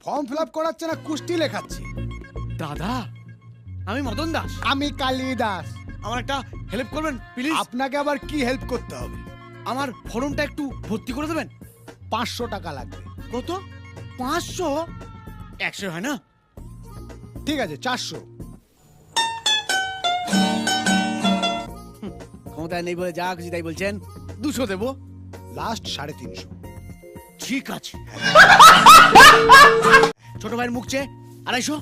Form fill up করাচ্ছে না কুস্তি লেখাচ্ছি। দাদা আমি মদন দাস। আমি কালিদাস। আমার একটা হেল্প করবেন প্লিজ? আপনাকে আবার কি হেল্প করতে হবে? আমার ফর্মটা একটু ভর্তি করে দেবেন। 500 টাকা লাগবে। কত? 500? 100 হয় না? ঠিক আছে 400। ক্ষমতায় নেই বলে যা খুশি তাই বলছেন। 200 দেবো। লাস্ট 350। ঠিক আছে। ছোট ভাইয়ের মুখ চেয়ে 250।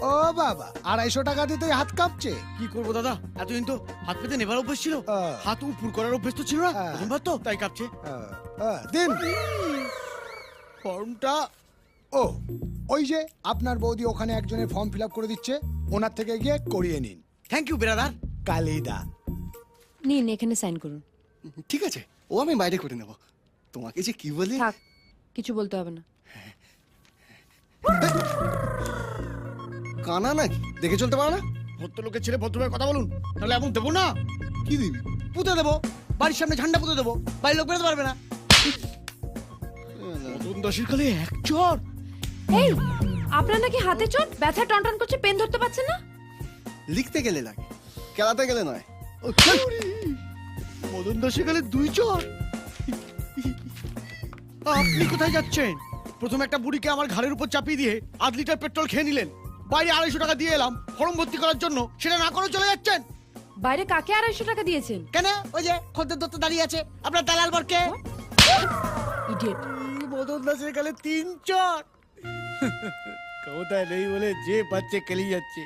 ও বাবা, 250 টাকা দিতেই হাত কাঁপছে। কি করবো দাদা, এতদিন তো হাত পেতে নেবার অভ্যেস ছিল, হাত উপর করার অভ্যেস তো ছিল না, প্রথমবার তো তাই কাঁপছে। দিন ফর্মটা। ও ওই যে আপনার বৌদি ওখানে একজনের ফর্ম ফিল আপ করে দিচ্ছে, ওনার থেকে গিয়ে করিয়ে নিন। Thank you brother. কালিদা নিন এখানে সাইন করুন। ঠিক আছে, ও আমি বাইরে করে নেব। তোমাকে যে কি বলি। থাক, কিছু বলতে হবে না। কানা নাকি, দেখে চলতে পারো না? ভদ্রলোকের ছেলে ভদ্রভাবে কথা বলুন, নাহলে এমন দেবো না। কি দিবি? পুঁতে দেবো, বাড়ির সামনে ঝান্ডা পুঁতে দেবো, বাড়ির লোক বেরোতে পারবে না। মদন দাসের কালে এক চর। এই, আপনার নাকি হাতে চোট, ব্যথা টনটন করছে, পেন ধরতে পারছেন না? লিখতে গেলে লাগে, খেলাতে গেলে নয়। মদন দাসের কালে 2 চর। আপনি কোথায় যাচ্ছেন? প্রথম একটা বুড়িকে আমার ঘাড়ের উপর চাপিয়ে দিয়ে 8 লিটার পেট্রোল খেয়ে নিলেন, বাইরে 250 টাকা দিয়ে এলাম ফর্ম ভর্তি করার জন্য, সেটা না করে চলে যাচ্ছেন। বাইরে কাকে 250 টাকা দিয়েছেন? কেন? ওই যে খদ্দের দত্ত দাঁড়িয়ে আছে, আপনার দালাল বরকে। ইডিয়েট। মদন দাসের কালে 3 চর। ক্ষমতায় নেই বলে যে বাচ্চা কেলিয়ে যাচ্ছে।